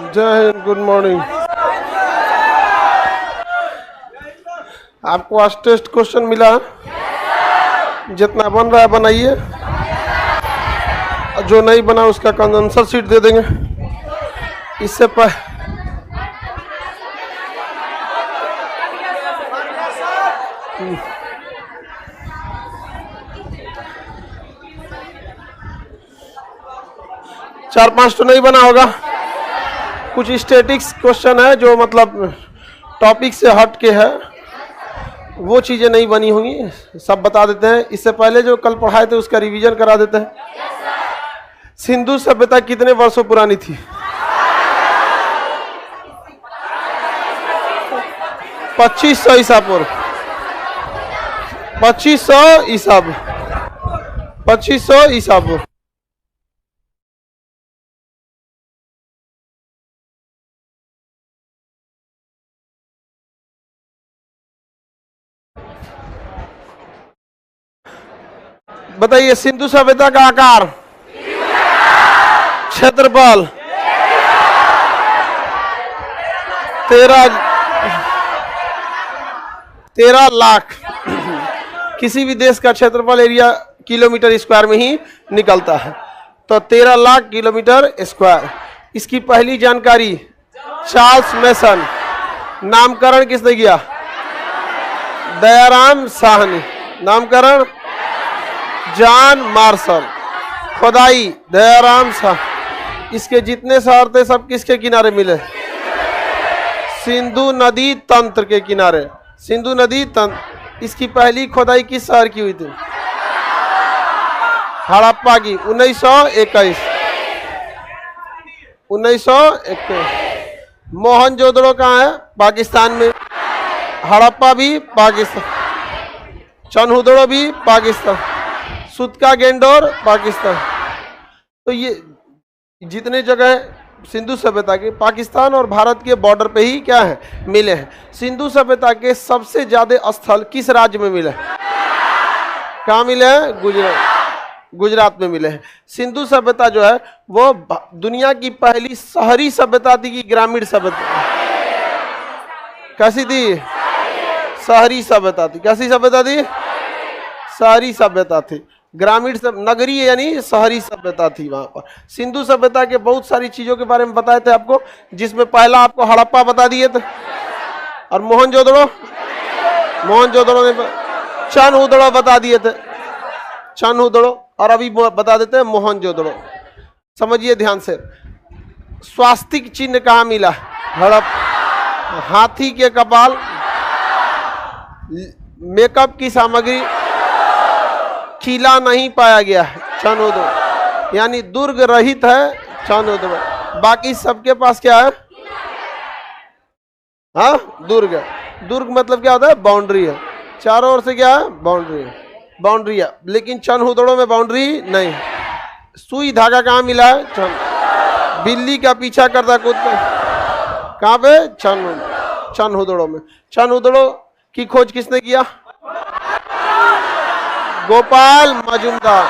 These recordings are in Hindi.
जय हिंद, गुड मॉर्निंग। आपको आज टेस्ट क्वेश्चन मिला, जितना बन रहा है बनाइए, जो नहीं बना उसका आंसर शीट दे देंगे। इससे पहले 4-5 तो नहीं बना होगा। कुछ स्टैटिक्स क्वेश्चन है जो मतलब टॉपिक से हट के है, वो चीज़ें नहीं बनी होंगी, सब बता देते हैं। इससे पहले जो कल पढ़ाए थे उसका रिवीजन करा देते हैं। सिंधु सभ्यता कितने वर्षों पुरानी थी? 2500 ईसा पूर्व। 2500 ईसा पूर्व। 2500 ईसा पूर्व। बताइए, सिंधु सभ्यता का आकार, क्षेत्रफल 13 लाख। किसी भी देश का क्षेत्रफल एरिया किलोमीटर स्क्वायर में ही निकलता है, तो 13 लाख किलोमीटर स्क्वायर। इसकी पहली जानकारी चार्ल्स मैसन। नामकरण किसने किया? दयाराम साहनी। नामकरण जॉन मार्शल। खुदाई दयाराम साह। इसके जितने शहर थे सब किसके किनारे मिले? सिंधु नदी तंत्र के किनारे। सिंधु नदी तंत्र। इसकी पहली खुदाई किस शहर की हुई थी? हड़प्पा की। 1921। 1921। मोहनजोदड़ो कहाँ है? पाकिस्तान में। हड़प्पा भी पाकिस्तान। चनहुदड़ो भी पाकिस्तान। सुतका गेंडोर पाकिस्तान। तो ये जितने जगह सिंधु सभ्यता के पाकिस्तान और भारत के बॉर्डर पे ही क्या है? मिले हैं। सिंधु सभ्यता के सबसे ज्यादा स्थल किस राज्य में मिले हैं? कहाँ मिले हैं? गुजरात में मिले हैं। सिंधु सभ्यता जो है वो दुनिया की पहली शहरी सभ्यता थी कि ग्रामीण सभ्यता? कैसी थी? शहरी सभ्यता थी। कैसी सभ्यता थी? शहरी सभ्यता थी। ग्रामीण नगरीय यानी शहरी सभ्यता थी वहां पर। सिंधु सभ्यता के बहुत सारी चीजों के बारे में बताए थे आपको, जिसमें पहला आपको हड़प्पा बता दिए थे, और मोहनजोदड़ो ने चनहुदड़ो बता दिए थे। चनहुदड़ो, और अभी बता देते हैं मोहनजोदड़ो। समझिए ध्यान से। स्वास्तिक चिन्ह कहाँ मिला? हड़प्पा। हाथी के कपाल। मेकअप की सामग्री। किला नहीं पाया गया है चनहुदड़ो, यानी दुर्ग रहित है चनहुदड़ो। बाकी सबके पास क्या है? हाँ, दुर्ग। दुर्ग मतलब क्या होता है? बाउंड्री है। चारों ओर से क्या है? बाउंड्री है। बाउंड्री है, लेकिन चनहुदड़ो में बाउंड्री नहीं। सुई धागा कहाँ मिला है? बिल्ली का पीछा करता कुत्ता कहाँ पे? चनहुदड़ो में। चनहुदड़ो की खोज किसने किया? गोपाल मजुमदार।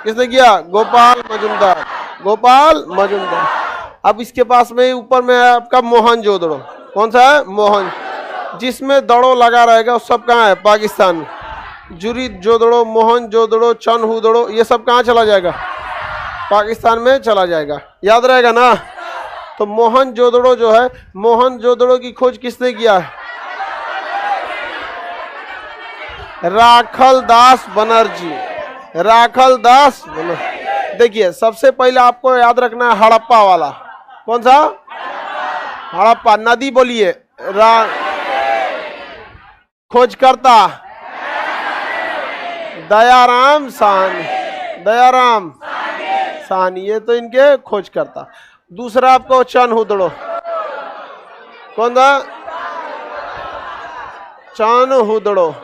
किसने किया? गोपाल मजुमदार। गोपाल मजुमदार। अब इसके पास में ऊपर में है आपका मोहनजोदड़ो। कौन सा है? मोहन। जिसमें दड़ो लगा रहेगा वो सब कहाँ है? पाकिस्तान में। जुरी जोदड़ो, मोहनजोदड़ो, चनहुदड़ो, ये सब कहाँ चला जाएगा? पाकिस्तान में चला जाएगा। याद रहेगा ना? तो मोहनजोदड़ो जो है, मोहनजोदड़ो की खोज किसने किया है? राखल दास बनर्जी। राखल दास बनर्जी। देखिए, सबसे पहले आपको याद रखना है हड़प्पा वाला। कौन सा? हड़प्पा। नदी बोलिए। खोजकर्ता दयाराम साहनी। दयाराम साहनी, ये तो इनके खोजकर्ता। दूसरा आपको चनहुदड़ो। कौन था? चनहुदड़ो।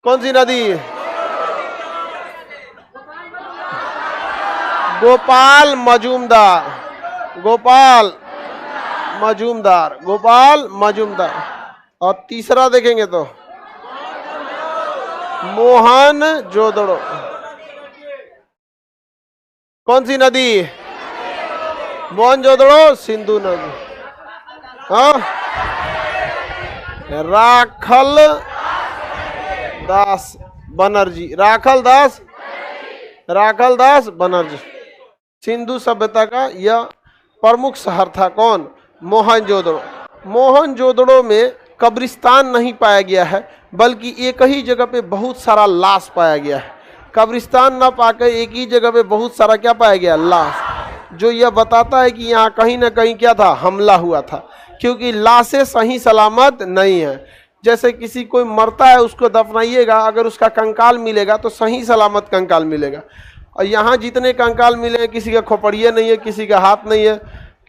कौन सी नदी? गोपाल मजुमदार। गोपाल मजुमदार। गोपाल मजुमदार। और तीसरा देखेंगे तो मोहनजोदड़ो। कौन सी नदी? मोहनजोदड़ो सिंधु नदी। हाँ, राखल दास बनर्जी, राखल दास बनर्जी। सिंधु सभ्यता का यह प्रमुख शहर था। कौन? मोहनजोदड़ो। मोहनजोदड़ो में कब्रिस्तान नहीं पाया गया है, बल्कि एक ही जगह पे बहुत सारा लाश पाया गया है। कब्रिस्तान ना पाकर एक ही जगह पे बहुत सारा क्या पाया गया? लाश, जो यह बताता है कि यहाँ कहीं ना कहीं क्या था? हमला हुआ था, क्योंकि लाशें सही सलामत नहीं है। जैसे किसी कोई मरता है, उसको दफनाइएगा, अगर उसका कंकाल मिलेगा तो सही सलामत कंकाल मिलेगा। और यहाँ जितने कंकाल मिले हैं, किसी का खोपड़िया नहीं है, किसी का हाथ नहीं है,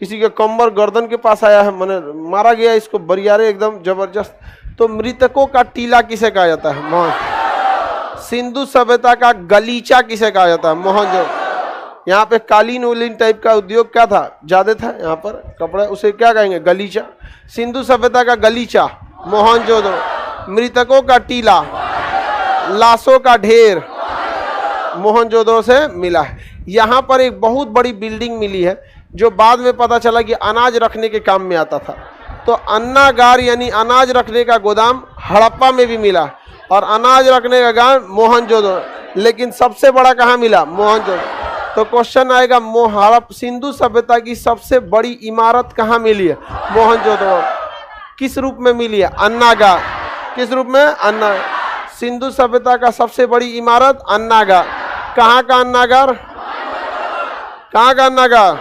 किसी का कमर गर्दन के पास आया है, मैंने मारा गया इसको बरियारे एकदम जबरदस्त। तो मृतकों का टीला किसे कहा जाता है? मोहन। सिंधु सभ्यता का गलीचा किसे कहा जाता है? मोहनजोदड़ो। यहाँ पे कालीन उलीन टाइप का उद्योग क्या था? ज्यादा था यहाँ पर कपड़ा, उसे क्या कहेंगे? गलीचा। सिंधु सभ्यता का गलीचा मोहनजोदड़ो। मृतकों का टीला, लाशों का ढेर मोहनजोदड़ो से मिला है। यहाँ पर एक बहुत बड़ी बिल्डिंग मिली है, जो बाद में पता चला कि अनाज रखने के काम में आता था। तो अन्नागार यानी अनाज रखने का गोदाम हड़प्पा में भी मिला, और अनाज रखने का गोदाम मोहनजोदड़ो। लेकिन सबसे बड़ा कहाँ मिला? मोहनजोदड़ो। तो क्वेश्चन आएगा, सिंधु सभ्यता की सबसे बड़ी इमारत कहाँ मिली है? मोहनजोदड़ो। किस रूप में मिली है? अन्नागार। किस रूप में? अन्ना। सिंधु सभ्यता का सबसे बड़ी इमारत अन्नागार। कहाँ का अन्नागार? कहाँ का अन्नागार?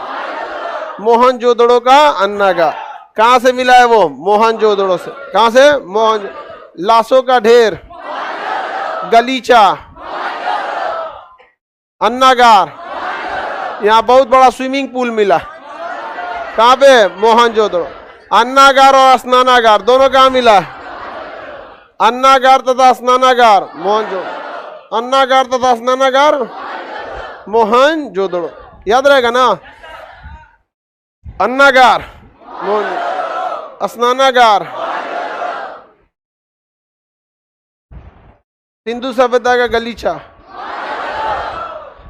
मोहनजोदड़ो का अन्नागार। कहाँ से मिला है वो? मोहनजोदड़ो से। कहाँ से? मोहन। लाशों का ढेर, गलीचा, अन्नागार। यहाँ बहुत बड़ा स्विमिंग पूल मिला। कहाँ पे? मोहनजोदड़ो। अन्नागार और स्नानागार दोनों कहाँ मिला? अन्नागार तथा स्नानागार मोहनजोदड़ो। अन्नागार तथा स्नानागार मोहनजोदड़ो। याद रहेगा ना? अन्नागार मोहनजोदड़ो, स्नानागार सिंधु सभ्यता का गलीचा,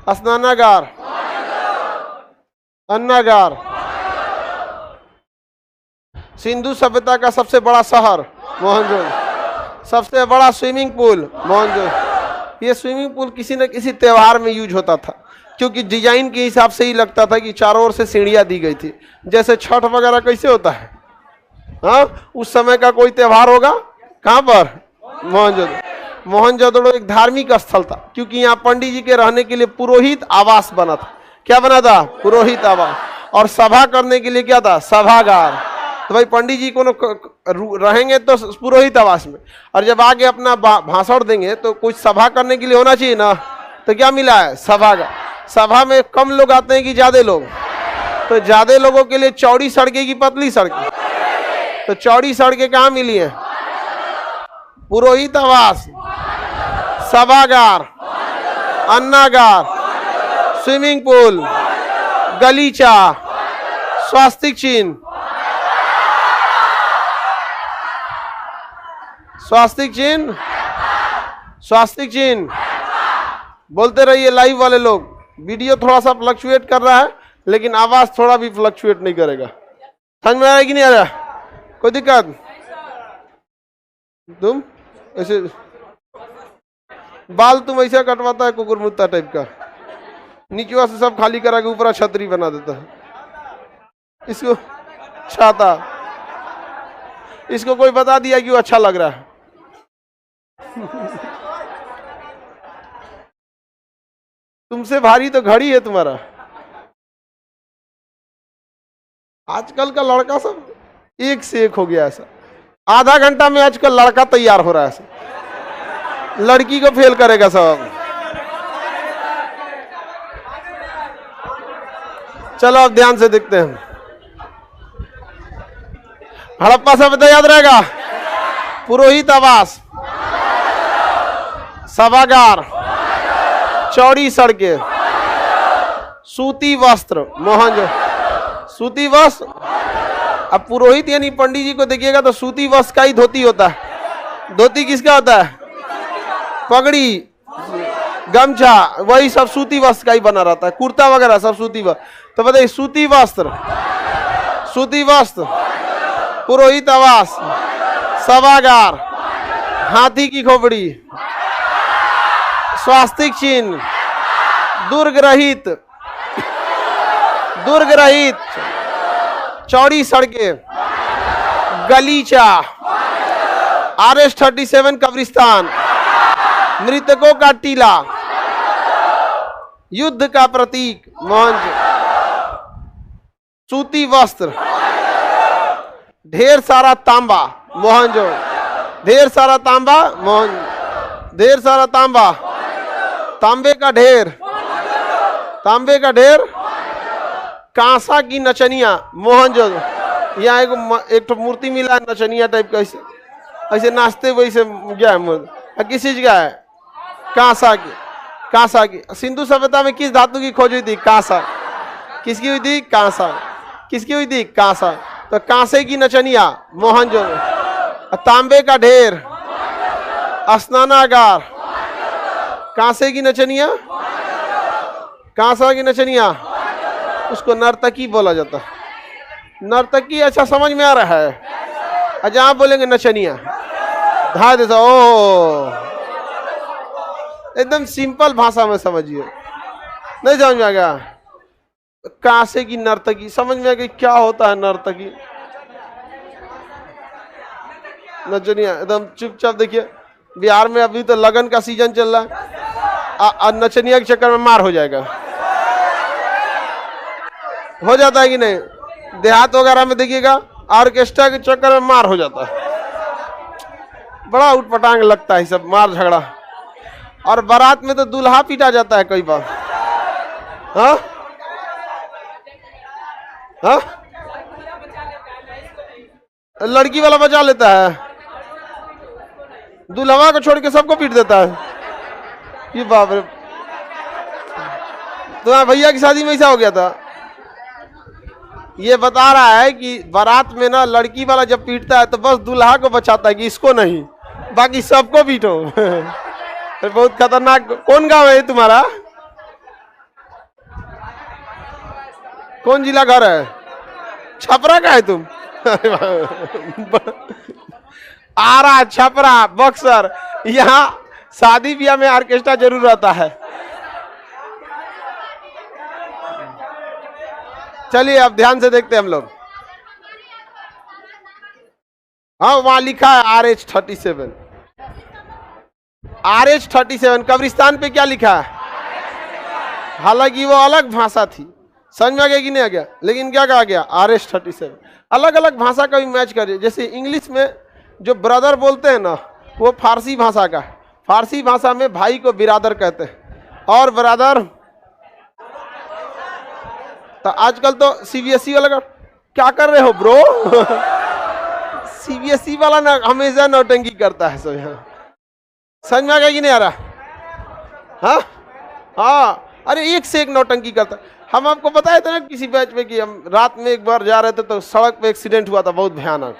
स्नानागार अन्नागार। सिंधु सभ्यता का सबसे बड़ा शहर मोहनजोदड़ो। सबसे बड़ा स्विमिंग पूल मोहनजोदड़ो। ये स्विमिंग पूल किसी न किसी त्योहार में यूज होता था, क्योंकि डिजाइन के हिसाब से ही लगता था कि चारों ओर से सीढ़ियां दी गई थी। जैसे छठ वगैरह कैसे होता है, हाँ, उस समय का कोई त्योहार होगा। कहाँ पर? मोहनजोदड़ो। मोहनजोदड़ो एक धार्मिक स्थल था, क्योंकि यहाँ पंडित जी के रहने के लिए पुरोहित आवास बना था। क्या बना था? पुरोहित आवास। और सभा करने के लिए क्या था? सभागार। तो भाई पंडित जी को रहेंगे तो पुरोहित आवास में, और जब आगे अपना भाषण देंगे तो कुछ सभा करने के लिए होना चाहिए ना। तो क्या मिला है? सभागार। सभा में कम लोग आते हैं कि ज्यादा लोग? तो ज्यादा लोगों के लिए चौड़ी सड़कें की पतली सड़कें? तो चौड़ी सड़कें कहाँ मिली है? पुरोहित आवास, सभागार, अन्नागार, स्विमिंग पूल, गलीचा, स्वास्तिक चिन्ह। स्वास्तिक चिन्ह, स्वास्तिक चिन्ह बोलते रहिए। लाइव वाले लोग, वीडियो थोड़ा सा फ्लक्चुएट कर रहा है, लेकिन आवाज थोड़ा भी फ्लक्चुएट नहीं करेगा। समझ में आया कि नहीं आ रहा? कोई दिक्कत? तुम ऐसे बाल तुम ऐसे कटवाता है कुकुर मुत्ता टाइप का, नीचे से सब खाली करा के ऊपर छतरी बना देता है, इसको छाता। इसको कोई बता दिया कि वो अच्छा लग रहा है। तुमसे भारी तो घड़ी है तुम्हारा। आजकल का लड़का सब एक से एक हो गया ऐसा। आधा घंटा में आजकल लड़का तैयार हो रहा है ऐसा, लड़की को फेल करेगा सब। चलो अब ध्यान से देखते हैं। हड़प्पा सभ्यता याद रहेगा? पुरोहित आवास, सभागार, चौड़ी सड़कें, सूती वस्त्र मोहनजोदड़ो। सूती वस्त्र। अब पुरोहित यानी पंडित जी को देखिएगा तो सूती वस्त्र का ही धोती होता है। धोती किसका होता है? पगड़ी गमछा, वही सब सूती वस्त्र का ही बना रहता है, कुर्ता वगैरह सब सूती वस्त्र। तो बताइए सूती वस्त्र, सूती वस्त्र, पुरोहित आवास, सभागार, हाथी की खोपड़ी, स्वास्तिक चिन्ह, दुर्ग रहित, दुर्ग रहित, चौड़ी सड़कें, गलीचा, RS-37 कब्रिस्तान, मृतकों का टीला, युद्ध का प्रतीक मंच, सूती वस्त्र, ढेर सारा तांबा मोहनजो, ढेर सारा तांबा मोहन, ढेर सारा तांबा, तांबे का ढेर, तांबे का ढेर, कांसा की नचनिया मोहनजो, यहाँ एक तो मूर्ति मिला है नचनिया टाइप का, ऐसे ऐसे नाचते वैसे क्या है, किस चीज का है? कांसा की, कांसा की। सिंधु सभ्यता में किस धातु की खोज हुई थी? कांसा। किसकी हुई थी? कांसा। किसकी हुई थी? कांसा। तो कांसे की नचनिया मोहनजो, तांबे का ढेर स्नानागार, कांसे की नचनिया, कांसा की नचनिया, उसको नर्तकी बोला जाता है। नर्तकी अच्छा समझ में आ रहा है? अच्छा आप बोलेंगे नचनिया, धा दे ओ एकदम सिंपल भाषा में समझिए, नहीं समझ में आ गया? कांसे की नर्तकी समझ में आ गई क्या होता है? नर्तकी नचनिया एकदम चुपचाप। देखिए बिहार में अभी तो लगन का सीजन चल रहा है, नचनिया के चक्कर में मार हो जाएगा, हो जाता है कि नहीं? देहात वगैरह में देखिएगा ऑर्केस्ट्रा के चक्कर में मार हो जाता है, बड़ा उटपटांग लगता है सब मार झगड़ा। और बारात में तो दूल्हा पीटा जाता है कई बार। हाँ हाँ, लड़की वाला बचा लेता है, दूल्हा को छोड़ के सबको पीट देता है। ये बाप रे, तुम्हारे भैया की शादी में ऐसा हो गया था। ये बता रहा है कि बारात में ना लड़की वाला जब पीटता है तो बस दूल्हा को बचाता है कि इसको नहीं, बाकी सबको पीटो। बहुत खतरनाक। कौन गांव है तुम्हारा? कौन जिला घर है? छपरा का है तुम? आरा, छपरा, बक्सर, यहाँ शादी ब्याह में ऑर्केस्ट्रा जरूर रहता है। चलिए अब ध्यान से देखते हैं हम लोग। हाँ वहां लिखा है RH-37, RH-37 कब्रिस्तान पे क्या लिखा है? हालांकि वो अलग भाषा थी, समझ में आ गया कि नहीं आ गया? लेकिन क्या कहा गया? RH-37। अलग अलग भाषा का भी मैच करिए। जैसे इंग्लिश में जो ब्रदर बोलते हैं ना, वो फारसी भाषा का है। फारसी भाषा में भाई को बिरादर कहते हैं, और ब्रदर। तो आजकल तो CBSE वाला क्या कर रहे हो ब्रो? CBSE वाला ना हमेशा नौटंकी करता है सब। यहाँ समझ में आ गया कि नहीं आ रहा? हाँ हाँ, अरे एक से एक नौटंकी करता है। हम आपको बताए थे ना किसी बैच में कि हम रात में एक बार जा रहे थे तो सड़क पे एक्सीडेंट हुआ था बहुत भयानक।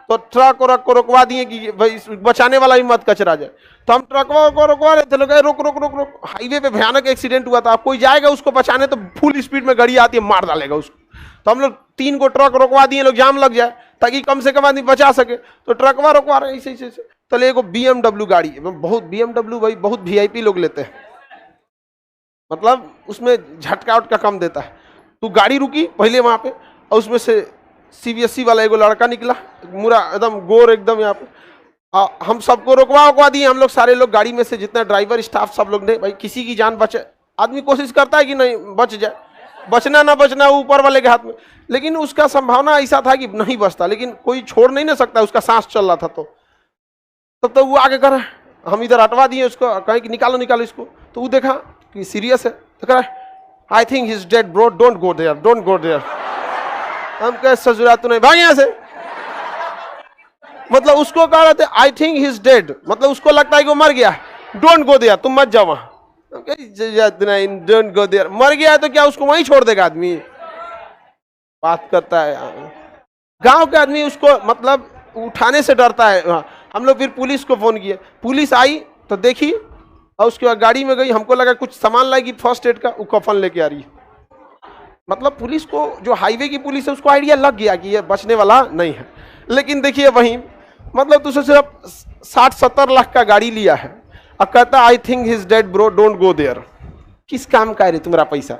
तो ट्रक को रोकवा दिए कि भाई बचाने वाला भी मत कचरा जाए। तो हम ट्रक को रोकवा रहे थे, लोग रोक रोक रोक रोक। हाईवे पे भयानक एक्सीडेंट हुआ था, कोई जाएगा उसको बचाने तो फुल स्पीड में गाड़ी आती है, मार डालेगा उसको। तो हम लोग 3 को ट्रक रोकवा दिए, लोग जाम लग जाए ताकि कम से कम आदमी बचा सके। तो ट्रकवा रोकवा रहे ऐसे ऐसे। तो एगो BMW गाड़ी, बहुत BMW भाई बहुत VIP लोग लेते हैं, मतलब उसमें झटका उटका कम देता है। तो गाड़ी रुकी पहले वहां पे, और उसमें से CBSE वाला एगो लड़का निकला, मुरा एकदम गोर एकदम। यहाँ पे हम सबको रोकवा दिए, हम लोग सारे लोग गाड़ी में से, जितना ड्राइवर स्टाफ सब लोग ने, भाई किसी की जान बचे। आदमी कोशिश करता है कि नहीं बच जाए, बचना ना बचना ऊपर वाले के हाथ में। लेकिन उसका संभावना ऐसा था कि नहीं बचता, लेकिन कोई छोड़ नहीं ना सकता, उसका सांस चल रहा था। तो तब तो वो आगे कर, हम इधर हटवा दिए उसको, कहीं कि निकालो निकालो इसको। तो वो देखा कि सीरियस है, तो कह रहा I think he is dead bro, don't go there, don't go there. हम कह ससुरा तू नहीं भाग यहाँ से। मतलब उसको कह रहे थे आई थिंक ही इज डेड, मतलब उसको लगता है कि वो मर गया, डोंट गो देयर, तुम मत जाओ वहां। डोंट गो देयर, मर गया है तो क्या उसको वहीं छोड़ देगा आदमी? बात करता है गांव के आदमी, उसको मतलब उठाने से डरता है। हम लोग फिर पुलिस को फोन किए, पुलिस आई तो देखी और उसके बाद गाड़ी में गई, हमको लगा कुछ सामान लाएगी फर्स्ट एड का, वो कफन लेके आ रही है। मतलब पुलिस को, जो हाईवे की पुलिस है, उसको आइडिया लग गया कि ये बचने वाला नहीं है। लेकिन देखिए वहीं, मतलब तुझसे सिर्फ 60-70 लाख का गाड़ी लिया है और कहता I think he's dead bro, don't go there. किस काम का है रे तुम्हारा पैसा?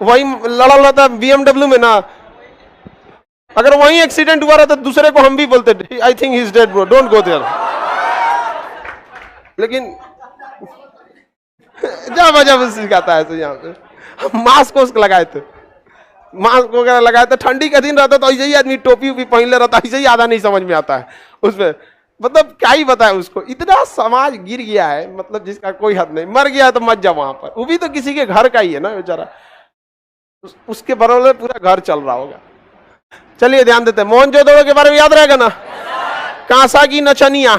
वही लड़ा रहता है BMW में ना, अगर वहीं एक्सीडेंट हुआ रहता दूसरे को हम भी बोलते I think he's dead bro, don't go there. लेकिन जब जब सिखाता है तो यहाँ पे मास्क उसको लगाए थे, मास्क वगैरह लगाए थे। ठंडी का दिन रहता तो ऐसे ही आदमी टोपी वोपी पहन ले रहता, ऐसे ही आधा नहीं समझ में आता है उसमें। मतलब क्या ही बताए उसको, इतना समाज गिर गया है, मतलब जिसका कोई हद नहीं। मर गया तो मत जा वहां पर, वो भी तो किसी के घर का ही है ना बेचारा, उसके बरोबर पूरा घर चल रहा होगा। चलिए ध्यान देते हैं, मोहनजोदड़ो के बारे में याद रहेगा ना? कांसा की नचनिया,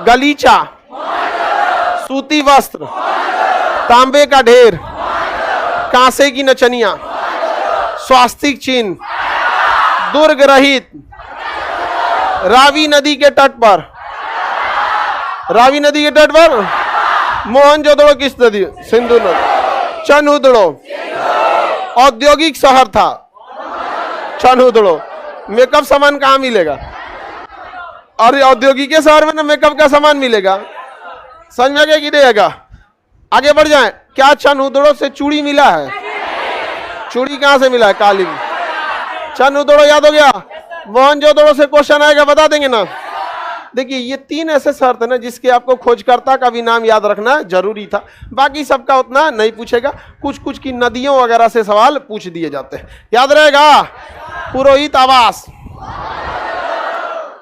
गलीचा, सूती वस्त्र, तांबे का ढेर, कांसे की नचनिया, स्वास्तिक चिन्ह, दुर्ग रहित, रावी नदी के तट पर, रावी नदी के तट पर मोहनजोदड़ो किस नदी? सिंधु नदी। चनहुदड़ो औद्योगिक शहर था, चनहुदड़ो। मेकअप सामान कहाँ मिलेगा? अरे औद्योगिक शहर में ना मेकअप का सामान मिलेगा, समझ में गया कि नहीं आएगा? आगे बढ़ जाए। क्या चनहुदड़ो से चूड़ी मिला है? चूड़ी कहां से मिला है? काली में। चनहुदड़ो याद हो गया? मोहनजोदड़ो से क्वेश्चन आएगा, बता देंगे ना? देखिए ये 3 ऐसे शर्त है ना जिसके आपको खोजकर्ता का भी नाम याद रखना जरूरी था, बाकी सबका उतना नहीं पूछेगा। कुछ कुछ की नदियों वगैरह से सवाल पूछ दिए जाते हैं, याद रहेगा? पुरोहित आवास,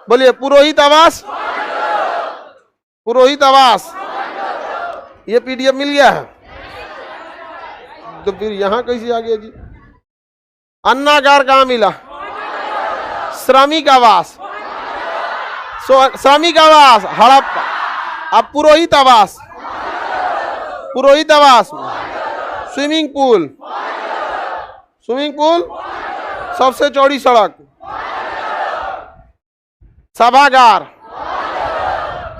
बोलिए पुरोहित आवास, पुरोहित आवास। ये PDF मिल गया है तो फिर यहां कैसे आ गया जी? अन्नागार कहां मिला? श्रमिक आवास, श्रमिक आवास हड़प्पा। अब पुरोहित आवास, पुरोहित आवास, स्विमिंग पूल, स्विमिंग पूल, सबसे चौड़ी सड़क, सभागार,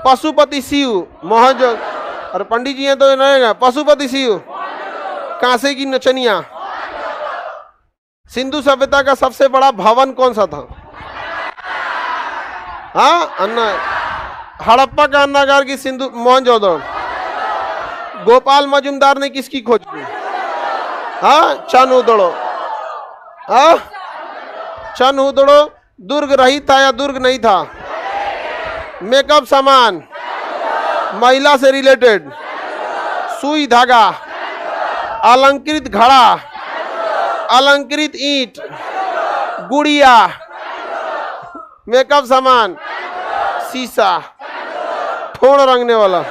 पशुपति शिव, मोहनजो, और पंडित जी हैं तो रहेगा पशुपति शिव, कांसे की नचनिया। सिंधु सभ्यता का सबसे बड़ा भवन कौन सा था? हाँ, अन्ना, हड़प्पा का अन्नागार की सिंधु, मोहनजोदड़ो। गोपाल मजुमदार ने किसकी खोज की? हाँ, चनहुदड़ो। हाँ, चनहुदड़ो दुर्ग रहित था या दुर्ग नहीं था? मेकअप सामान, महिला से रिलेटेड, सुई धागा, अलंकृत घड़ा, अलंकृत ईंट, गुड़िया, मेकअप सामान, शीशा, ठोड़ रंगने वाला,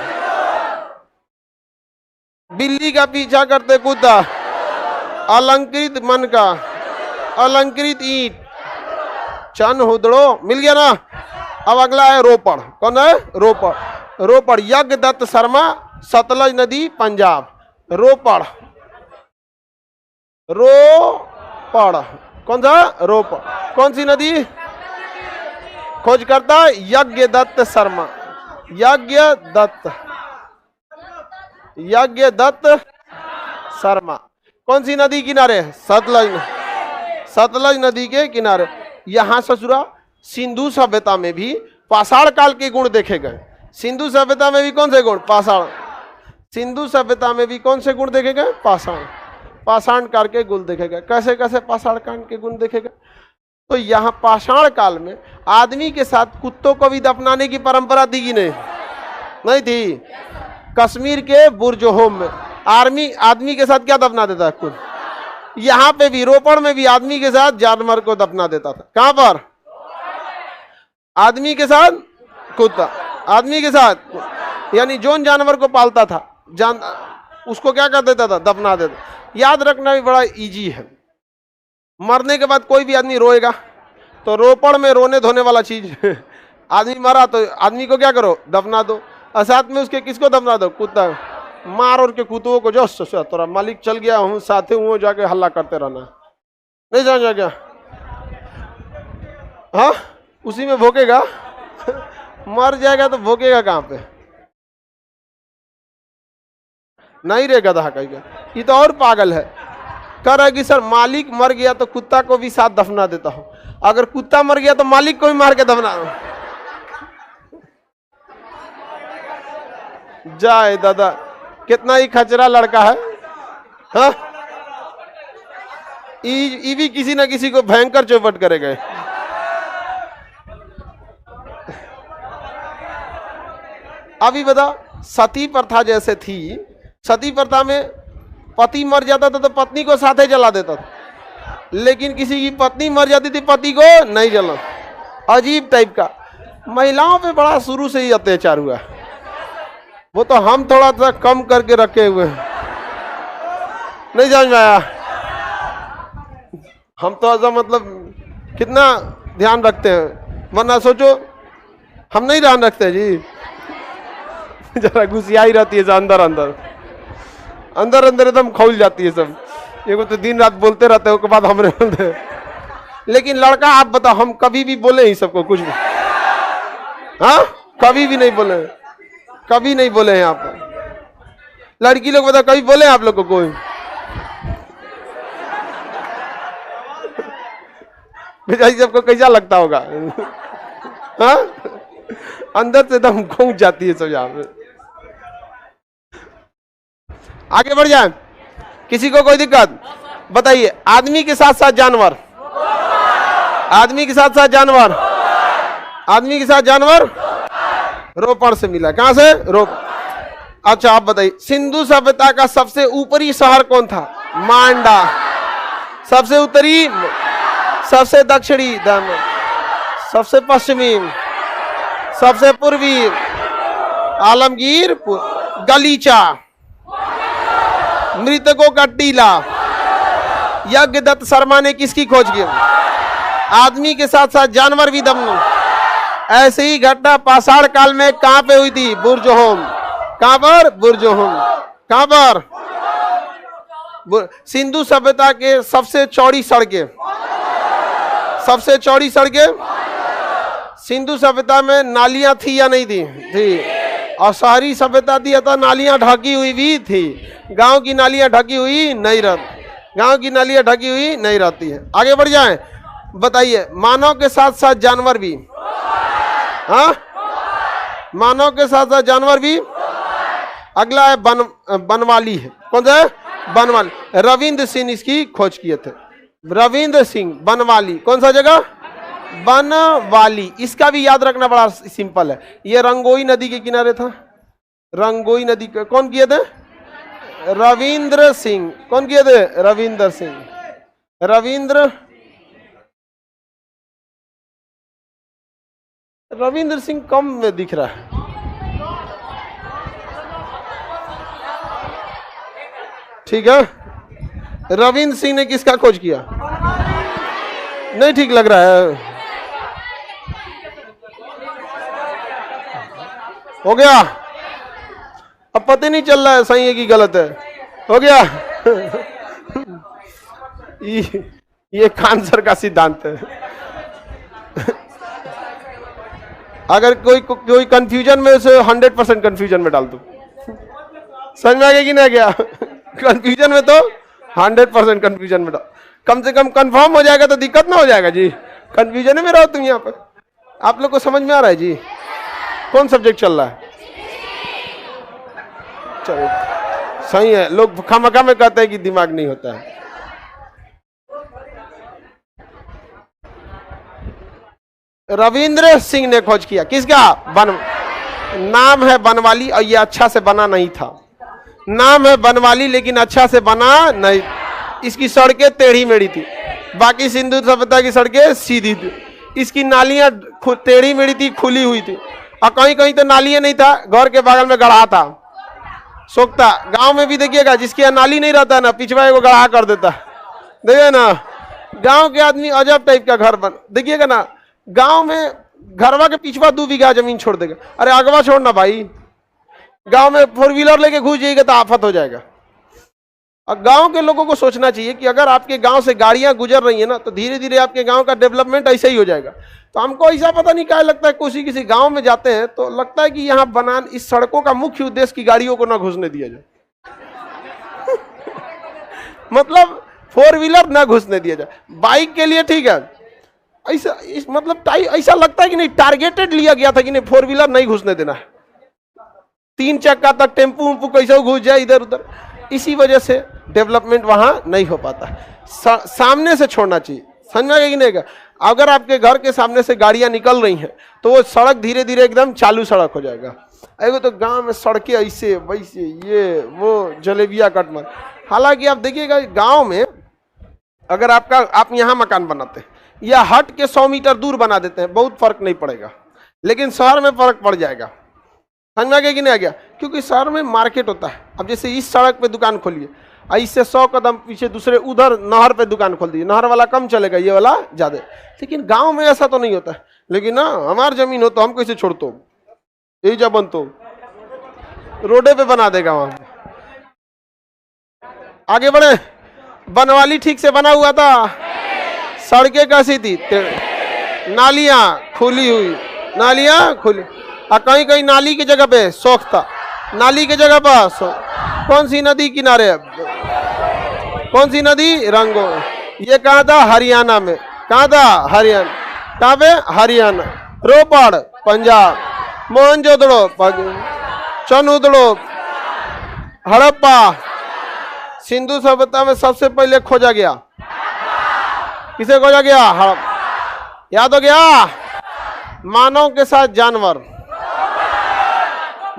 बिल्ली का पीछा करते कुत्ता, अलंकृत मन का, अलंकृत ईंट। चनहुदड़ो मिल गया ना? अब अगला है रोपड़। कौन है? रोपड़। रोपड़ यज्ञ दत्त शर्मा, सतलज नदी, पंजाब। रोपड़, रोपड़ कौन सा? रोपड़। कौन सी नदी? खोजकर्ता यज्ञ दत्त शर्मा, यज्ञ दत्त, यज्ञ दत्त शर्मा। कौन सी नदी किनारे? सतलज, सतलज नदी के किनारे। यहां ससुरा सिंधु सभ्यता में भी पाषाण काल के गुण देखे गए। सिंधु सभ्यता में भी कौन से गुण? पाषाण। सिंधु सभ्यता में भी कौन से गुण देखे गए? पाषाण। पाषाण काल के गुण देखे गए। कैसे कैसे पाषाण काल के गुण देखे गए? तो यहाँ पाषाण काल में आदमी के साथ कुत्तों को भी दफनाने की परंपरा थी कि नहीं? नहीं थी। कश्मीर के बुर्जहोम में आर्मी आदमी के साथ क्या दफना देता है? कुत्ता। यहाँ पे भी रोपड़ में भी आदमी के साथ जानवर को दफना देता था। कहां पर? आदमी के साथ कुत्ता, आदमी के साथ, यानी जोन जानवर को पालता था उसको क्या कर देता था? दफना देता। याद रखना भी बड़ा इजी है। मरने के बाद कोई भी आदमी रोएगा तो रोपड़ में रोने धोने वाला चीज आदमी मरा तो आदमी को क्या करो? दफना दो। और साथ में उसके किसको दफना दो? कुत्ता। मार और के कुत्तों को जो तोरा मालिक चल गया हूँ साथे हुए जाके हल्ला करते रहना, नहीं समझा क्या? हाँ, उसी में भोगेगा मर जाएगा तो भोगेगा कहां पे? नहीं रे गधा कहीं का, ये तो और पागल है। कह रहा है कि सर मालिक मर गया तो कुत्ता को भी साथ दफना देता हूं, अगर कुत्ता मर गया तो मालिक को भी मार के दफना। जाए दादा, कितना ही खचरा लड़का है। हाँ, ये भी किसी ना किसी को भयंकर चौपट करेगा। अभी बता, सती प्रथा जैसे थी, सती प्रथा में पति मर जाता था तो पत्नी को साथ ही जला देता था, लेकिन किसी की पत्नी मर जाती थी पति को नहीं जला। अजीब टाइप का। महिलाओं पे बड़ा शुरू से ही अत्याचार हुआ, वो तो हम थोड़ा सा कम करके रखे हुए हैं, नहीं समझ में आया? हम तो ऐसा मतलब कितना ध्यान रखते हैं, वरना सोचो हम नहीं ध्यान रखते जी। जरा घुसियाई रहती है अंदर अंदर अंदर अंदर एकदम खौल जाती है सब। ये तो दिन रात बोलते रहते हैं, उसके बाद हमरे बोलते हैं। लेकिन लड़का आप बताओ, हम कभी भी बोले ही सबको कुछ भी? हाँ, कभी भी नहीं बोले, कभी नहीं बोले हैं आप। लड़की लोग बताओ, कभी बोले आप लोग को कोई? बेचारी सबको कैसा लगता होगा? हाँ, अंदर से एकदम घूम जाती है सब। यहाँ पे आगे बढ़ जाए, किसी को कोई दिक्कत? बताइए। आदमी के साथ साथ जानवर, आदमी के साथ साथ जानवर, आदमी के साथ जानवर रोपण से मिला। कहां से? रोप। अच्छा आप बताइए, सिंधु सभ्यता का सबसे ऊपरी शहर कौन था? मांडा। सबसे उत्तरी, सबसे दक्षिणी, सबसे पश्चिमी, सबसे पूर्वी, आलमगीर, गलीचा, मृतकों का टीला। यज्ञदत्त शर्मा ने किसकी खोज की? आदमी के साथ साथ जानवर भी दम। ऐसे ही घटना पाषाण काल में कहां पे हुई थी? बुर्जहोम। कहां पर? बुर्जहोम। कहां पर? सिंधु सभ्यता के सबसे चौड़ी सड़कें, सबसे चौड़ी सड़कें सिंधु सभ्यता में नालियां थी या नहीं थी? थी। और शहरी सभ्यता थी अतः नालियां ढकी हुई भी थी। गांव की नालियां ढकी हुई नहीं रहती, गांव की नालियां ढकी हुई नहीं रहती है। आगे बढ़ जाएं, बताइए। मानव के साथ साथ जानवर भी, हाँ, मानव के साथ साथ जानवर भी। अगला है बनवाली है। कौन सा है? बनवाली। रविंद्र सिंह इसकी खोज किए थे। रविंद्र सिंह बनवाली। कौन सा जगह? बनवाली। इसका भी याद रखना बड़ा सिंपल है। ये रंगोई नदी के किनारे था। रंगोई नदी के कौन किए थे? रविंद्र सिंह। कौन किए थे? रविंद्र सिंह। रविंद्र सिंह कम में दिख रहा है। ठीक है, रविंद्र सिंह ने किसका खोज किया? नहीं ठीक लग रहा है। हो गया? अब पता नहीं चल रहा है सही है कि गलत है। हो गया? ये आंसर का सिद्धांत है। अगर कोई कंफ्यूजन में उसे 100% कंफ्यूजन में डाल दो। समझ में आ गया कि नहीं गया? कंफ्यूजन में तो 100% कंफ्यूजन में डाल, कम से कम कंफर्म हो जाएगा तो दिक्कत ना हो जाएगा जी। कंफ्यूजन में रहो तुम यहाँ पर। आप लोग को समझ में आ रहा है जी? कौन सब्जेक्ट चल रहा है? चलो सही है। लोग खामखा में कहते हैं कि दिमाग नहीं होता है। रविंद्र सिंह ने खोज किया। किसका? नाम है बनवाली और ये अच्छा से बना नहीं था। नाम है बनवाली लेकिन अच्छा से बना नहीं। इसकी सड़कें टेढ़ी मेढ़ी थी, बाकी सिंधु सभ्यता की सड़कें सीधी थी। इसकी नालियां टेढ़ी मेढ़ी थी, खुली हुई थी, और कहीं कहीं तो नालियां नहीं था, घर के बगल में गढ़ा था, सोखता। गांव में भी देखिएगा जिसके यहाँ नाली नहीं रहता ना, पिछवा एगो गढ़ा कर देता। देखिए ना, गांव के आदमी अजब टाइप का घर बन, देखिएगा ना, गांव में घरवा के पिछवा 2 बीघा जमीन छोड़ देगा। अरे अगवा छोड़ना भाई, गांव में 4 व्हीलर लेके घुस जाएगा तो आफत हो जाएगा। और गांव के लोगों को सोचना चाहिए कि अगर आपके गांव से गाड़ियां गुजर रही है ना, तो धीरे धीरे आपके गांव का डेवलपमेंट ऐसे ही हो जाएगा। तो हमको ऐसा पता नहीं क्या लगता है, किसी गांव में जाते हैं तो लगता है कि यहाँ इस सड़कों का मुख्य उद्देश्य की गाड़ियों को ना घुसने दिया जाए मतलब 4 व्हीलर ना घुसने दिया जाए। बाइक के लिए ठीक है, ऐसा मतलब ऐसा लगता है कि नहीं, टारगेटेड लिया गया था कि नहीं 4 व्हीलर नहीं घुसने देना है, 3 चक्का तक टेम्पू उम्पू कैसे घुस जाए इधर उधर। इसी वजह से डेवलपमेंट वहां नहीं हो पाता। सामने से छोड़ना चाहिए, समझा कि नहीं? अगर आपके घर के सामने से गाड़ियां निकल रही हैं तो वो सड़क धीरे धीरे एकदम चालू सड़क हो जाएगा। एगो तो गांव में सड़कें ऐसे वैसे ये वो जलेबिया कटमर। हालांकि आप देखिएगा गांव में अगर आप यहाँ मकान बनाते हैं या हट के 100 मीटर दूर बना देते हैं, बहुत फर्क नहीं पड़ेगा, लेकिन शहर में फर्क पड़ जाएगा। समझ में आ गया कि नहीं आ गया? क्योंकि शहर में मार्केट होता है। अब जैसे इस सड़क पे दुकान खोलिए, इससे 100 कदम पीछे दूसरे उधर नहर पे दुकान खोल दीजिए, नहर वाला कम चलेगा, ये वाला ज्यादा। लेकिन गांव में ऐसा तो नहीं होता है। लेकिन ना हमार जमीन हो तो हम कैसे छोड़ते हो, यही जब बन तो रोडे पे बना देगा वहां। आगे बढ़े। बनवाली ठीक से बना हुआ था, सड़कें कैसी थी, नालियां खुली हुई, नालियां खुली, और कहीं कहीं नाली की जगह पे शौक था, नाली की जगह पर कौन सी नदी किनारे, कौन सी नदी, रंगो। ये कहाँ था? हरियाणा में। कहाँ था? हरियाणा। कहाँ पे? हरियाणा। रोपड़ पंजाब, मोहनजोदड़ो चनउदड़ो हड़प्पा सिंधु सभ्यता में सबसे पहले खोजा गया। किसे खोजा गया? हड़प्पा। याद हो गया? मानव के साथ जानवर,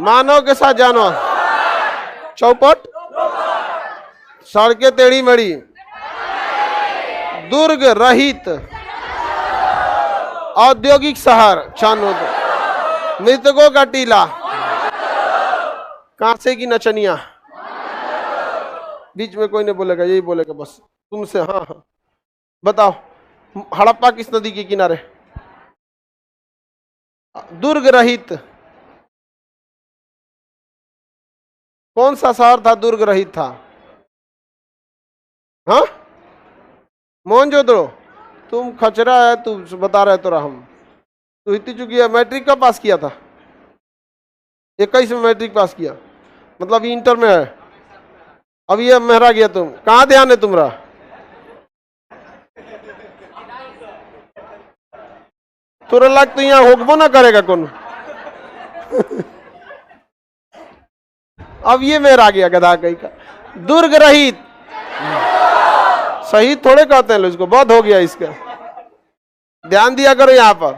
मानव के साथ जानवर, चौपट, सड़कें टेढ़ी मेढ़ी, दुर्ग रहित औद्योगिक शहर चनउद, मृतकों का टीला, कांसे की नचनिया। बीच में कोई नहीं बोलेगा, यही बोलेगा बस तुमसे। हाँ हाँ बताओ, हड़प्पा किस नदी के किनारे? दुर्ग रहित। कौन सा शहर था दुर्ग रहित था? हाँ मोहनजोदड़ो। तुम खचरा है, तू बता रहे तो हम। तू इतनी चुकी है। मैट्रिक कब पास किया था? 21 में मैट्रिक पास किया, मतलब इंटर में है। अब ये मेहरा गया। तुम कहाँ ध्यान है तुम्हारा? तोरा लग तो यहाँ होगबो ना करेगा कौन अब ये मेरा आ गया गधा कहीं का। दुर्ग रहित, शहीद थोड़े कहते हैं लोग इसको, बहुत हो गया इसका। ध्यान दिया करो यहाँ पर।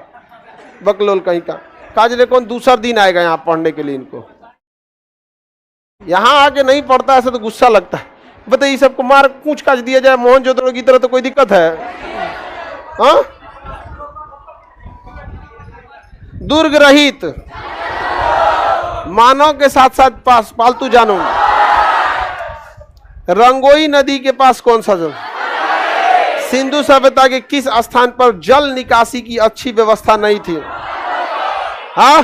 बकलोल कहीं का काजले कौन दूसरा दिन आएगा यहाँ पढ़ने के लिए। इनको यहाँ आके नहीं पढ़ता ऐसा तो गुस्सा लगता है। बताइए सबको मार पूछ काज दिया जाए मोहनजोदड़ो की तरह, तो कोई दिक्कत है? हाँ दुर्ग रहित, मानव के साथ साथ पास पालतू जानवर। रंगोई नदी के पास कौन सा जल? सिंधु सभ्यता के किस स्थान पर जल निकासी की अच्छी व्यवस्था नहीं थी? हाँ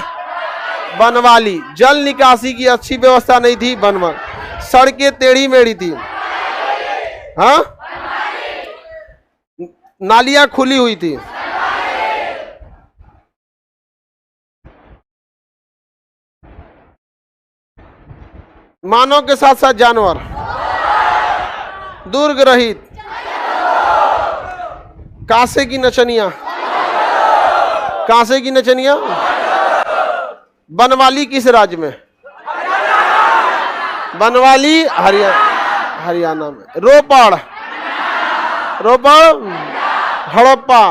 बनवाली। जल निकासी की अच्छी व्यवस्था नहीं थी, बनवाली। सड़कें टेढ़ी मेढ़ी थी, हाँ नालियां खुली हुई थी। मानव के साथ साथ जानवर। दुर्ग रहित, कांसे की नचनिया, कांसे की नचनिया। बनवाली किस राज्य में? बनवाली हरियाणा में। रोपड़, रोपड़ हड़प्पा,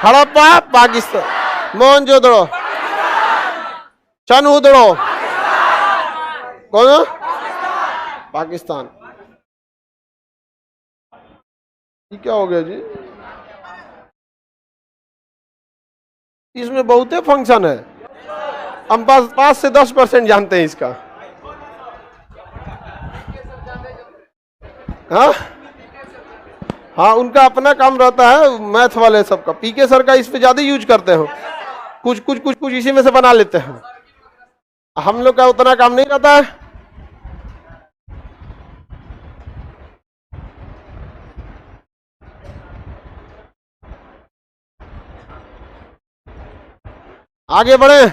हड़प्पा पाकिस्तान। मोहनजोदड़ो चनउदड़ो कौन? पाकिस्तान। ये क्या हो गया जी? इसमें बहुते फंक्शन है। हम 5 से 10% जानते हैं इसका। हाँ हाँ उनका अपना काम रहता है मैथ वाले सबका। पीके सर का इस पे ज्यादा यूज करते हो, कुछ इसी में से बना लेते हैं। हम लोग का उतना काम नहीं रहता है। आगे बढ़े,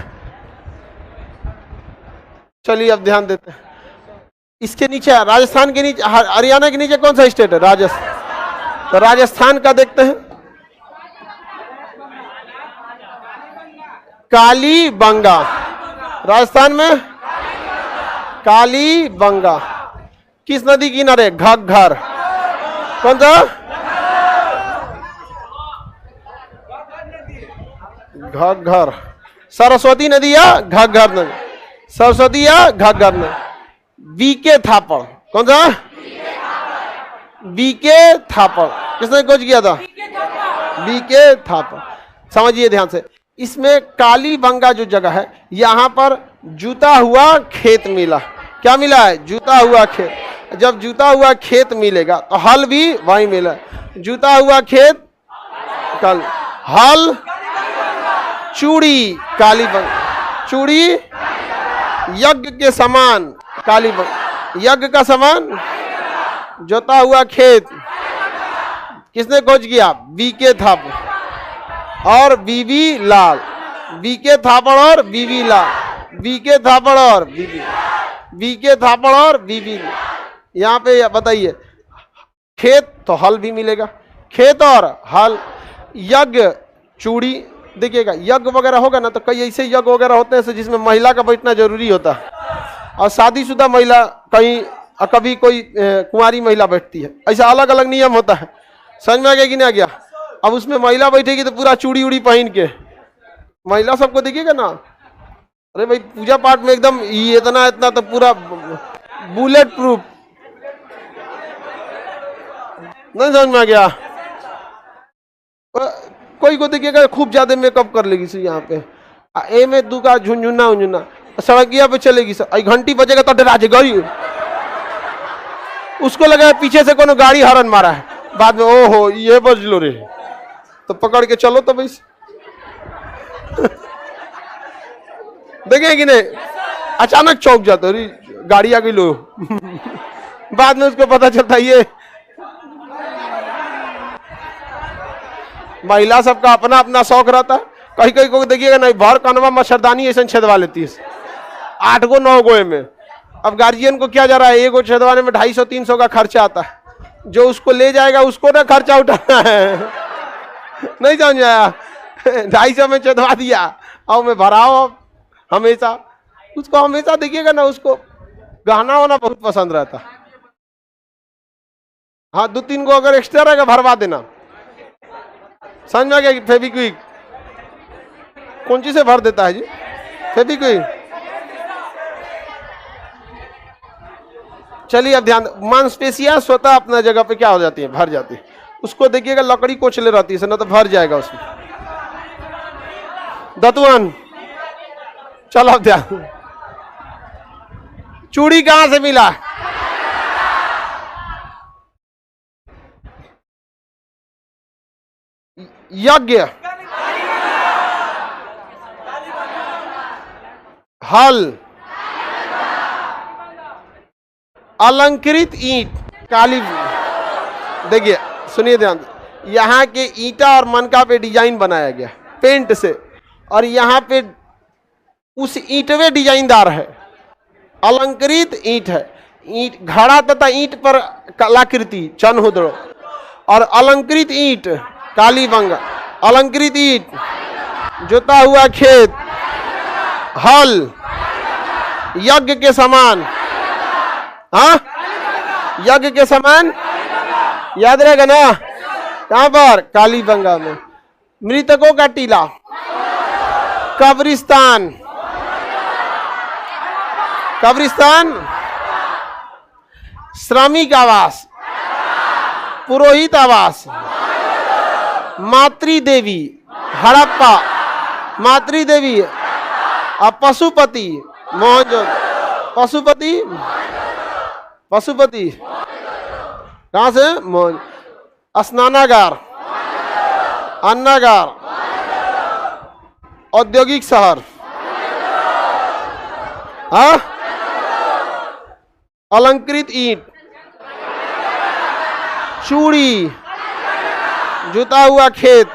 चलिए अब ध्यान देते हैं। इसके नीचे राजस्थान के नीचे, हरियाणा के नीचे कौन सा स्टेट है? राजस्थान। तो राजस्थान का देखते हैं, कालीबंगा। राजस्थान में कालीबंगा। किस नदी किनारे? घग्गर। कौन सा? घग्गर। सरस्वती नदी या घग्गर नदी? सरस्वती या घग्गर नदी। बीके थापड़। कौन सा? बीके थापड़। किसने खोज किया था? बीके थापड़। समझिए ध्यान से, इसमें कालीबंगा जो जगह है, यहां पर जूता हुआ खेत मिला। क्या मिला है? जूता हुआ खेत। जब जूता हुआ खेत मिलेगा तो हल भी वहीं मिला। जूता हुआ खेत कल, हल चूड़ी कालीबंगा। चूड़ी यज्ञ के समान, कालीबंगा यज्ञ का समान। जोता हुआ खेत किसने खोज किया? बीके थापड़ और बीबी लाल। बीके थापड़ और बीबी लाल। बीके थापड़ और बीके थापड़ और बीबी। यहाँ पे बताइए, खेत तो हल भी मिलेगा, खेत और हल। यज्ञ चूड़ी। देखिएगा, यज्ञ वगैरह होगा ना तो कई ऐसे यज्ञ वगैरह होते हैं जिसमें महिला का बैठना जरूरी होता है, और शादीशुदा महिला कहीं, कभी कोई कुंवारी महिला बैठती है। ऐसा अलग अलग नियम होता है। समझ में आ गया कि नहीं आ गया? अब उसमें महिला बैठेगी तो पूरा चूड़ी उड़ी पहन के, महिला सबको देखिएगा ना, अरे भाई पूजा पाठ में एकदम इतना इतना तो पूरा बुलेट प्रूफ। नहीं समझ में आ गया? कोई को देखिएगा खूब ज्यादा मेकअप कर लेगी सर यहाँ पे, ए में दू का झुंझुना उंझुना, सड़किया पे चलेगी सर, घंटी बजेगा तो डरा गई, उसको लगा पीछे से कोनो गाड़ी हॉर्न मारा है, बाद में ओहो ये बज लो रे, तो पकड़ के चलो तो भाई। देखें कि नहीं, अचानक चौक जाते, अरे गाड़ी आ गई लो। बाद में उसको पता चलता ये महिला सबका अपना अपना शौक रहता है। कहीं कहीं को देखिएगा नहीं, भर कनवा मच्छरदानी ऐसा छेदवा लेती है 8 गो 9 गो में। अब गार्जियन को क्या जा रहा है, एक गो छेदवाने में 250-300 का खर्चा आता है, जो उसको ले जाएगा उसको ना खर्चा उठाना है। नहीं समझ आया? 250 में छेदवा दिया और मैं भराओ हमेशा, उसको हमेशा देखिएगा ना, उसको गहना होना बहुत पसंद रहता। हाँ 2-3 गो अगर एक्स्ट्रा रहेगा भरवा देना। समझ में आ गया? फेविक्विक कौन चीज से भर देता है जी? फेविक्विक। चलिए अब ध्यान, मांसपेशियां स्वतः अपना जगह पे क्या हो जाती है? भर जाती है। उसको देखिएगा लकड़ी कोचले रहती है ना, तो भर जाएगा उसमें। दतवन। चलो अब ध्यान, चूड़ी कहां से मिला? यज्ञ, हल, अलंकृत ईंट, काली। देखिए सुनिए ध्यान, यहाँ के ईंटा और मनका पे डिजाइन बनाया गया पेंट से, और यहाँ पे उस ईंटवे डिजाइनदार है, अलंकृत ईंट है। ईंट घड़ा तथा ईंट पर कलाकृति चनहुद्र, और अलंकृत ईंट कालीबंगा। अलंकृत ईंट, जोता हुआ खेत, हल, यज्ञ के समान। हाँ यज्ञ के समान, याद रहेगा ना? कहां पर? कालीबंगा में। मृतकों का टीला, कब्रिस्तान। कब्रिस्तान, श्रमिक आवास, पुरोहित आवास, मातृदेवी, हड़प्पा, मातृदेवी, पशुपति, मोहनजोदड़ो। पशुपति, पशुपति कहां से? मोहन। स्नानागार, अन्नागार, औद्योगिक शहर, हाँ, अलंकृत ईंट, चूड़ी, जुता हुआ खेत,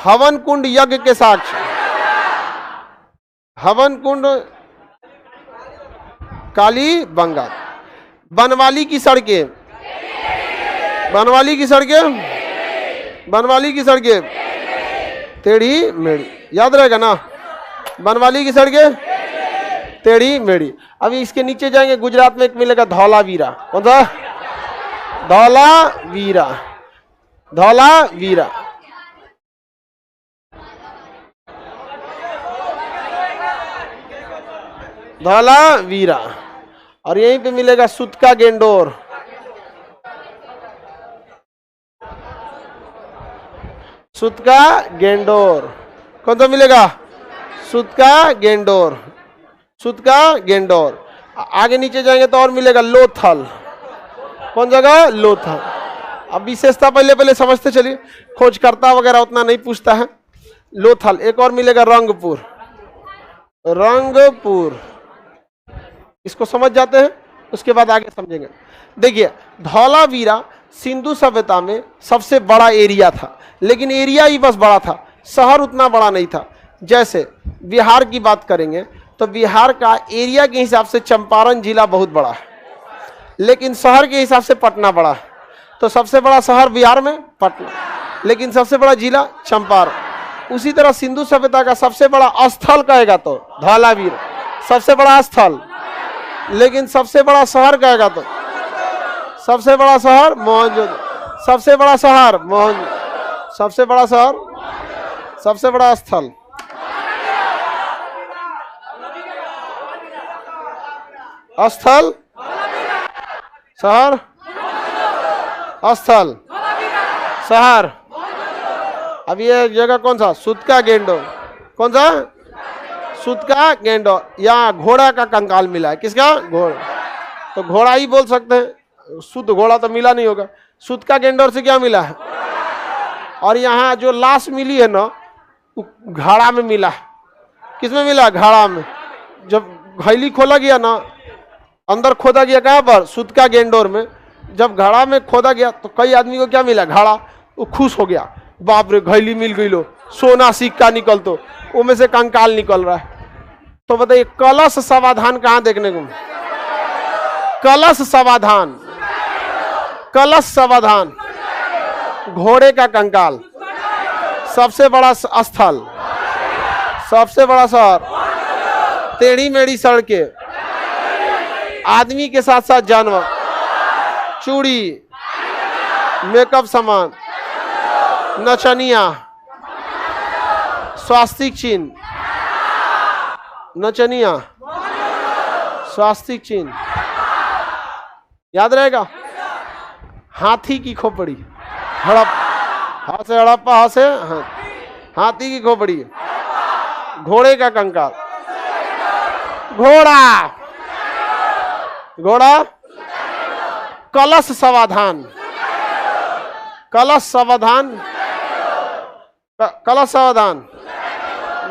हवन कुंड यज्ञ के साक्ष्य, हवन कुंड काली बंगा। बनवाली की सड़कें, बनवाली की सड़कें, बनवाली की सड़कें टेढ़ी मेढ़ी, याद रहेगा ना, बनवाली की सड़कें टेढ़ी मेढ़ी। अभी इसके नीचे जाएंगे, गुजरात में एक मिलेगा धौलावीरा, कौन सा? धौलावीरा, धौलावीरा। धौलावीरा। और यहीं पे मिलेगा सुतका गेंडोर, सुतका गेंडोर, कौन सा मिलेगा? सुतका गेंडोर, सुतका गेंडोर। आगे नीचे जाएंगे तो और मिलेगा लोथल, कौन जगह? लोथल। अब विशेषता पहले पहले समझते चलिए, खोजकर्ता वगैरह उतना नहीं पूछता है। लोथल। एक और मिलेगा रंगपुर, रंगपुर, इसको समझ जाते हैं, उसके बाद आगे समझेंगे। देखिए धौलावीरा सिंधु सभ्यता में सबसे बड़ा एरिया था, लेकिन एरिया ही बस बड़ा था, शहर उतना बड़ा नहीं था। जैसे बिहार की बात करेंगे तो बिहार का एरिया के हिसाब से चंपारण जिला बहुत बड़ा है, लेकिन शहर के हिसाब से पटना बड़ा है। तो सबसे बड़ा शहर बिहार में पटना, लेकिन सबसे बड़ा जिला चंपारण। उसी तरह सिंधु सभ्यता का सबसे बड़ा स्थल कहेगा तो धौलावीर, सबसे बड़ा स्थल, लेकिन सबसे बड़ा शहर कहेगा तो सबसे बड़ा शहर मोहनजोदड़ो, सबसे बड़ा शहर मोहनजोदड़ो, सबसे बड़ा शहर, सबसे बड़ा स्थल स्थल, शहर, स्थल, शहर। अब ये जगह कौन सा? सुतका गेंडोर, कौन सा? सुतका गेंडोर। यहाँ घोड़ा का कंकाल मिला है, किसका? घोड़ा, तो घोड़ा ही बोल सकते हैं, शुद्ध घोड़ा तो मिला नहीं होगा। सुतका गेंडोर से क्या मिला है? और यहाँ जो लाश मिली है ना, घड़ा में मिला है। किसमें मिला? घड़ा में। जब घैली खोला गया ना, अंदर खोदा गया कहाँ पर? सुतका गेंडोर में। जब घड़ा में खोदा गया तो कई आदमी को क्या मिला? घड़ा। वो खुश हो गया, बाप रे घैली मिल गई, लो सोना सिक्का निकल, तो वो में से कंकाल निकल रहा है। तो बताइए कलश समाधान कहाँ देखने को? कलश समाधान, कलश समाधान, घोड़े का कंकाल, सबसे बड़ा स्थल, सबसे बड़ा शहर, टेढ़ी मेढ़ी सड़कें, आदमी के साथ साथ जानवर, चूड़ी, मेकअप सामान, नचनिया, स्वास्तिक चिन्ह, नचनिया, स्वास्तिक चिन्ह, याद रहेगा। हाथी की खोपड़ी, हड़प, हाथ से हड़प्पा, हाथ से हाथी की खोपड़ी, घोड़े का कंकाल, घोड़ा, घोड़ा, कलश समाधान, कलश समाधान, कलश समाधान,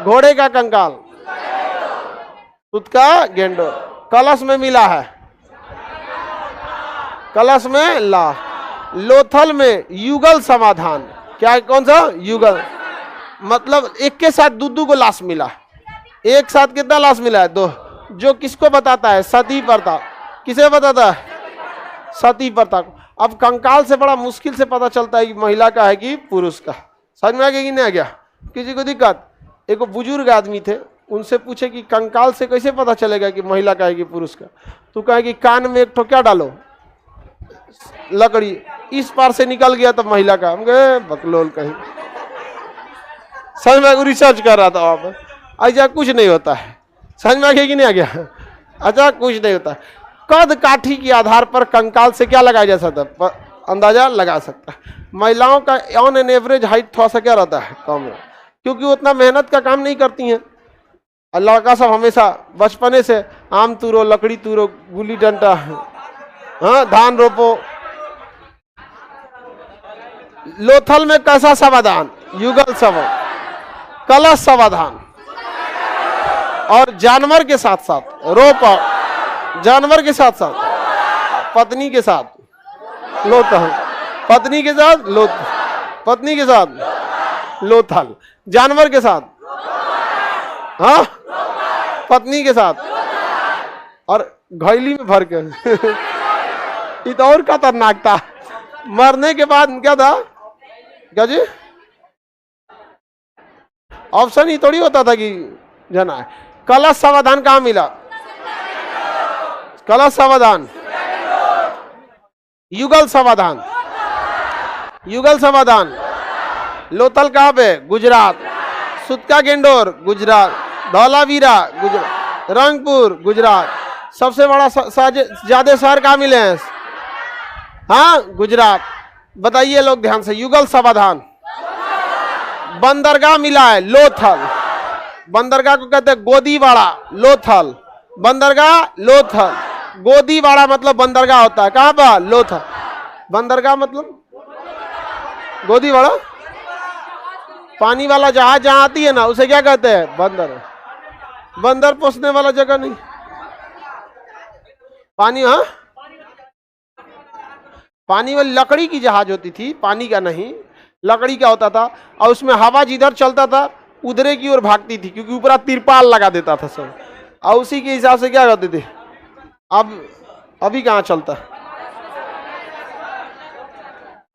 घोड़े का कंकाल, सुतका गेंडोर। कलश में मिला है, कलश में ला। लोथल में युगल समाधान, क्या है? कौन सा? युगल, मतलब एक के साथ दो को लाश मिला। एक साथ कितना लाश मिला है? दो। जो किसको बताता है? सती प्रथा। किसे बताता है? सती प्रथा को। अब कंकाल से बड़ा मुश्किल से पता चलता है कि महिला का है कि पुरुष का। समझ में आ गया कि नहीं आ गया? किसी को दिक्कत? एक बुजुर्ग आदमी थे, उनसे पूछे कि कंकाल से कैसे पता चलेगा कि महिला का है कि पुरुष का? तो कहे कि कान में एक ठो क्या डालो? लकड़ी, इस पार से निकल गया तो महिला का। हम गए बकलोल कहीं। समझ में? रिसर्च कर रहा था वहां पर। ऐसा कुछ नहीं होता है। समझ में आ गया कि नहीं आ गया? अच्छा, कुछ नहीं होता। कद काठी के आधार पर कंकाल से क्या लगाया जा सकता है? अंदाजा लगा सकता है। महिलाओं का ऑन एन एवरेज हाइट थोड़ा सा क्या रहता है? कम, क्योंकि वो उतना मेहनत का काम नहीं करती हैं। लड़का सब हमेशा बचपने से आम तूरो, लकड़ी तूरो, गुल्ली डंडा, हाँ, धान रोपो। लोथल में कैसा समाधान? युगल समाधान, कलश समाधान, और जानवर के साथ साथ रोप, जानवर के साथ साथ पत्नी के साथ लोथल, पत्नी के साथ लोथ, पत्नी के साथ लोथल। जानवर के साथ, हाँ, पत्नी के साथ, और घैली में भर के। ये तो और खतरनाक था। मरने के बाद क्या था, क्या जी, ऑप्शन ही थोड़ी होता था कि जना है। कलश समाधान कहाँ मिला? कलश समाधान, युगल समाधान, युगल समाधान। लोथल कहाँ पे? गुजरात। सुतका गेंडोर गुजरात, धौलावीरा गुजरात, रंगपुर गुजरात। सबसे बड़ा ज्यादा शहर कहाँ मिले हैं? हाँ, गुजरात। बताइए लोग ध्यान से, युगल समाधान। बंदरगाह मिला है लोथल। बंदरगाह को कहते हैं गोदीवाड़ा, लोथल। बंदरगाह लोथल, गोदीवाड़ा मतलब बंदरगाह होता है। कहाँ पर? लोथल। बंदरगाह मतलब गोदीवाड़ा। पानी वाला जहाज जहां आती है ना, उसे क्या कहते हैं? बंदर। बंदर पोसने वाला जगह नहीं। पानी, हाँ, पानी वाली लकड़ी की जहाज होती थी, पानी का नहीं, लकड़ी का होता था। और उसमें हवा जिधर चलता था उधरे की ओर भागती थी, क्योंकि ऊपर तिरपाल लगा देता था सब, और उसी के हिसाब से क्या करते थे। अब अभी कहाँ चलता?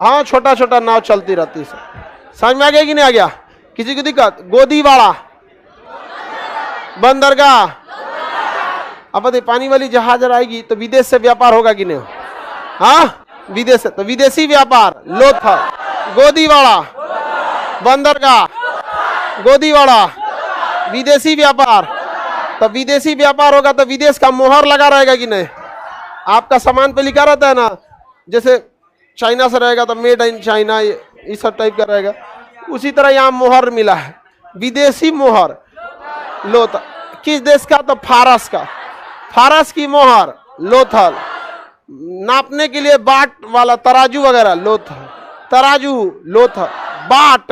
हाँ, छोटा छोटा नाव चलती रहती है। समझ में आ गया कि नहीं आ गया? किसी को दिक्कत? गोदीवाड़ा, बंदरगाह। अब बताइए, पानी वाली जहाज आएगी तो विदेश से व्यापार होगा कि नहीं? हाँ, विदेश से, तो विदेशी व्यापार लोथल, गोदीवाड़ा, बंदरगाह, गोदीवाड़ा, विदेशी व्यापार। तो विदेशी व्यापार होगा तो विदेश का मोहर लगा रहेगा कि नहीं? आपका सामान पे लिखा रहता है ना, जैसे चाइना से रहेगा तो मेड इन चाइना, इस सब टाइप का रहेगा। उसी तरह यहाँ मोहर मिला है, विदेशी मोहर लोथल। किस देश का? तो फारस का। फारस की मोहर लोथल। नापने के लिए बाट वाला तराजू वगैरह लोथल, तराजू लोथल। बाट,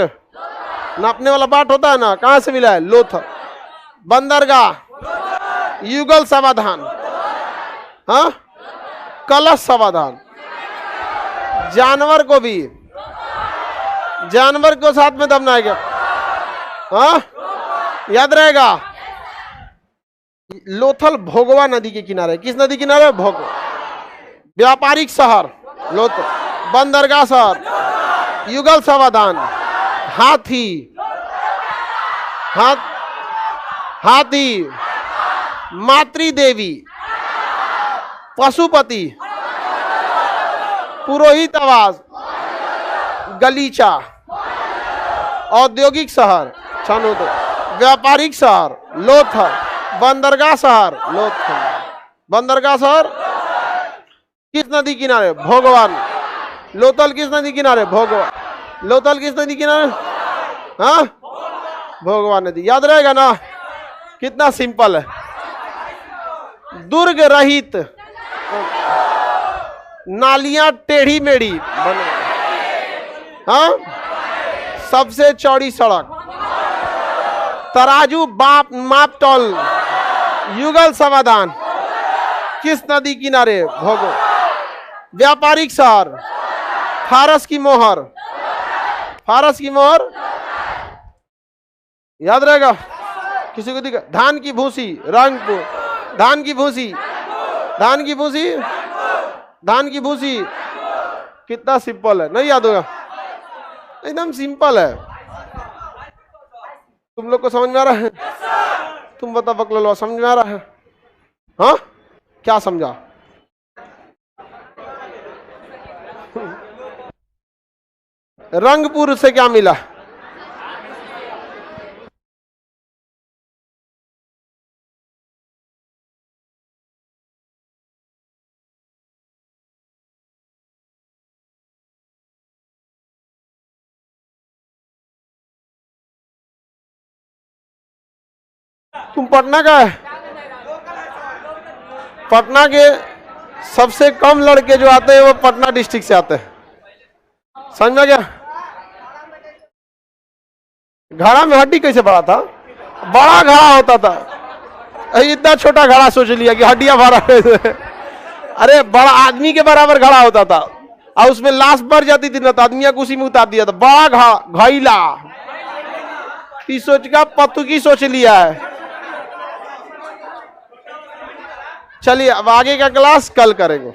नापने वाला बाट होता है ना, कहां से मिला है? लोथल। बंदरगाह, युगल समाधान, हाँ, कलश समाधान। जानवर को भी, जानवर को साथ में दबना है क्या? हाँ, याद रहेगा। लोथल भोगवा नदी के किनारे। किस नदी किनारे? भोगवा। व्यापारिक शहर लोथल, बंदरगाह शहर, युगल समाधान। हाथी, हाथी, मातृ देवी, पशुपति, पुरोहित आवास, गलीचा। औद्योगिक शहर छानोदय, व्यापारिक शहर लोथल, बंदरगाह शहर लोथल। बंदरगाह शहर किस नदी किनारे? भोगवान। लोथल किस नदी किनारे? भोगवान। लोथल किस नदी किनारे? हाँ, भोगवान नदी। याद रहेगा ना? कितना सिंपल है। दुर्ग रहित, नालियां टेढ़ी मेढ़ी बने, हाँ, सबसे चौड़ी सड़क, तराजू बाप माप तौल, युगल समाधान। किस नदी किनारे? भोगो। व्यापारिक शहर, फारस की मोहर, फारस की मोहर। याद रहेगा? किसी को दिखा? धान की भूसी, रंगपुर। धान की भूसी, धान की भूसी, धान की भूसी। कितना सिंपल है, नहीं याद होगा? एकदम सिंपल है। तुम लोग को समझ में आ रहा है? तुम बता बकलो, समझ में आ रहा है? हाँ, क्या समझा? रंगपुर से क्या मिला? तुम पटना का है? पटना के सबसे कम लड़के जो आते हैं वो पटना डिस्ट्रिक्ट से आते हैं। समझ में गया? घड़ा में हड्डी कैसे बड़ा था? बड़ा घड़ा होता था। इतना छोटा घड़ा सोच लिया कि हड्डियां भरा है। अरे बड़ा आदमी के बराबर घड़ा होता था, और उसमें लाश बढ़ जाती थी ना, तो आदमी को उसी में उतार दिया था। बड़ा घड़ा, घैला, ती सोच का पत्तू की सोच लिया है। चलिए अब आगे का क्लास कल करेंगे।